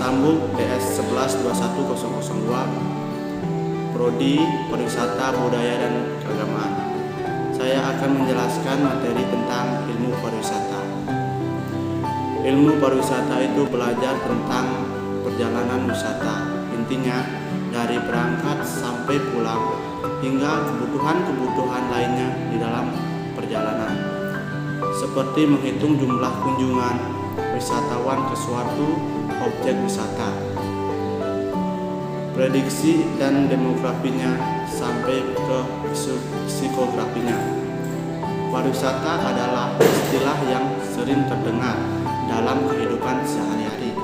Sambung DS 11-21002 Prodi Pariwisata Budaya dan Keagamaan. Saya akan menjelaskan materi tentang ilmu pariwisata. Ilmu pariwisata itu belajar tentang perjalanan wisata. Intinya dari berangkat sampai pulang hingga kebutuhan-kebutuhan lainnya di dalam perjalanan. Seperti menghitung jumlah kunjungan wisatawan ke suatu objek wisata, prediksi dan demografinya sampai ke psikografinya. Pariwisata adalah istilah yang sering terdengar dalam kehidupan sehari-hari.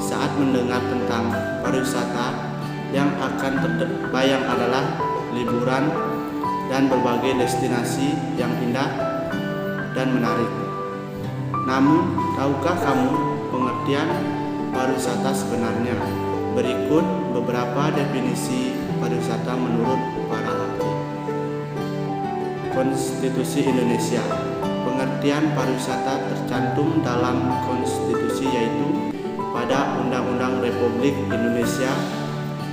Saat mendengar tentang pariwisata, yang akan terbayang adalah liburan dan berbagai destinasi yang indah dan menarik. Namun, tahukah kamu pengertian pariwisata sebenarnya? Berikut beberapa definisi pariwisata menurut para ahli. Konstitusi Indonesia. Pengertian pariwisata tercantum dalam konstitusi, yaitu pada Undang-Undang Republik Indonesia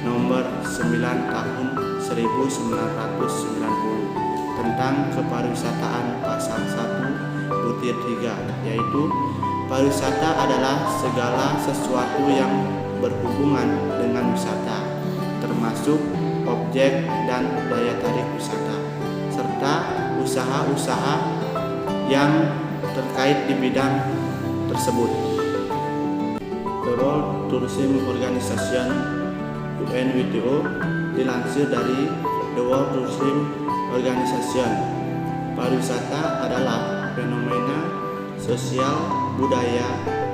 Nomor 9 Tahun 1990 tentang kepariwisataan pasal 1 butir 3, yaitu pariwisata adalah segala sesuatu yang berhubungan dengan wisata, termasuk objek dan daya tarik wisata, serta usaha-usaha yang terkait di bidang tersebut. The World Tourism Organization (UNWTO) dilansir dari The World Tourism Organization, pariwisata adalah fenomena sosial, budaya,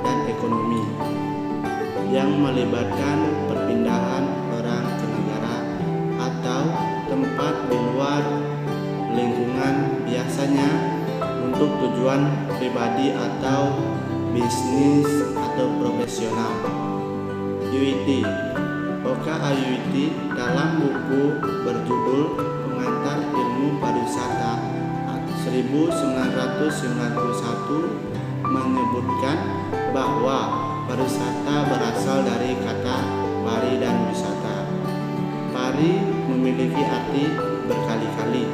dan ekonomi yang melibatkan perpindahan orang ke negara atau tempat di luar lingkungan, biasanya untuk tujuan pribadi atau bisnis atau profesional. UIT. OKA UIT dalam buku berjudul Pengantar Ilmu Pariwisata 1991 menyebutkan bahwa pariwisata berasal dari kata pari dan wisata. Pari memiliki arti berkali-kali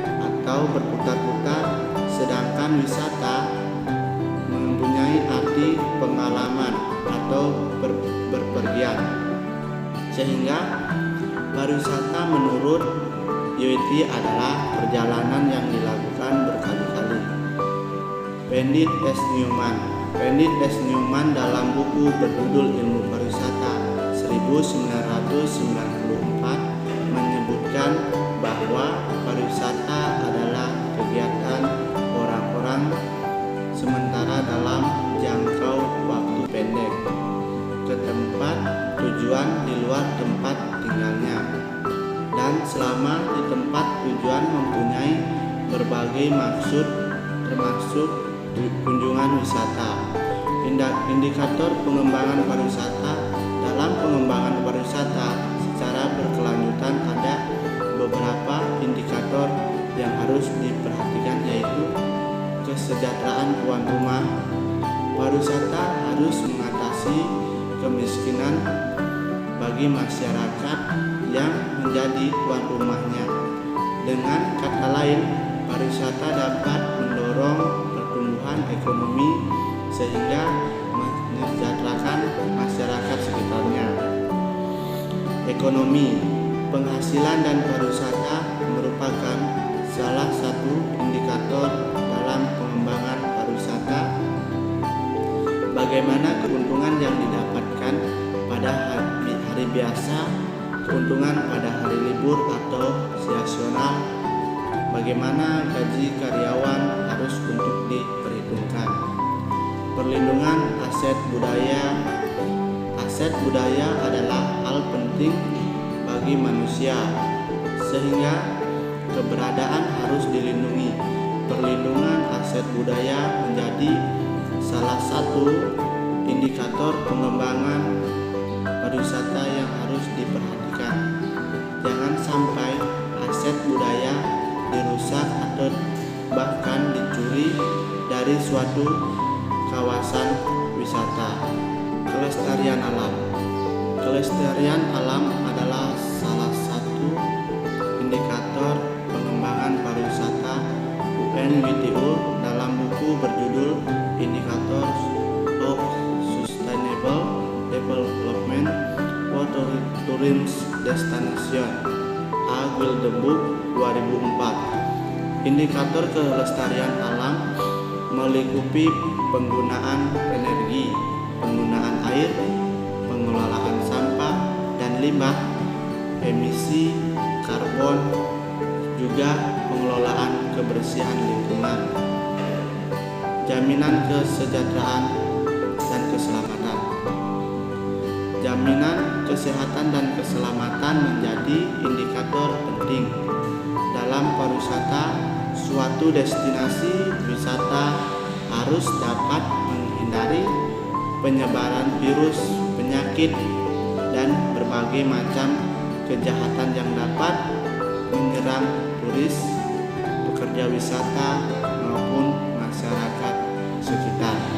atau berputar-putar, sedangkan wisata mempunyai arti pengalaman atau berpergian. Sehingga pariwisata menurut UIT adalah perjalanan yang dilakukan berkali-kali. Pendit S. Newman dalam buku berjudul Ilmu Pariwisata 1994 menyebutkan bahwa pariwisata adalah kegiatan orang-orang sementara dalam jangkau waktu pendek ke tempat tujuan di luar tempat tinggalnya, dan selama di tempat tujuan mempunyai berbagai maksud termasuk kunjungan wisata. Indikator pengembangan pariwisata. Dalam pengembangan pariwisata secara berkelanjutan ada beberapa indikator yang harus diperhatikan, yaitu kesejahteraan tuan rumah. Pariwisata harus mengatasi kemiskinan bagi masyarakat yang menjadi tuan rumahnya. Dengan kata lain, pariwisata dapat mendorong pertumbuhan ekonomi sehingga mensejahterakan masyarakat sekitarnya. Ekonomi, penghasilan dan pariwisata merupakan salah satu indikator dalam pengembangan pariwisata. Bagaimana keuntungan yang didapatkan pada hari biasa, keuntungan pada hari libur atau seasonal, bagaimana gaji karyawan harus untuk diperhitungkan. Perlindungan aset budaya. Aset budaya adalah hal penting bagi manusia, sehingga keberadaan harus dilindungi. Perlindungan aset budaya menjadi salah satu indikator pengembangan pariwisata yang harus diperhatikan. Jangan sampai aset budaya dirusak atau bahkan dicuri dari suatu kawasan wisata. Kelestarian Kelestarian alam. Kelestarian alam adalah salah satu indikator pengembangan pariwisata UNWTO dalam buku berjudul Indicators of Sustainable Development for Tourism Destination A. Wildenburg 2004. Indikator kelestarian alam meliputi penggunaan energi, penggunaan air, pengelolaan sampah dan limbah, emisi karbon, juga pengelolaan kebersihan lingkungan, jaminan kesejahteraan dan keselamatan. Jaminan kesehatan dan keselamatan menjadi indikator penting dalam pariwisata. Suatu destinasi wisata harus dapat menghindari penyebaran virus, penyakit, dan berbagai macam kejahatan yang dapat menyerang turis, pekerja wisata, maupun masyarakat sekitar.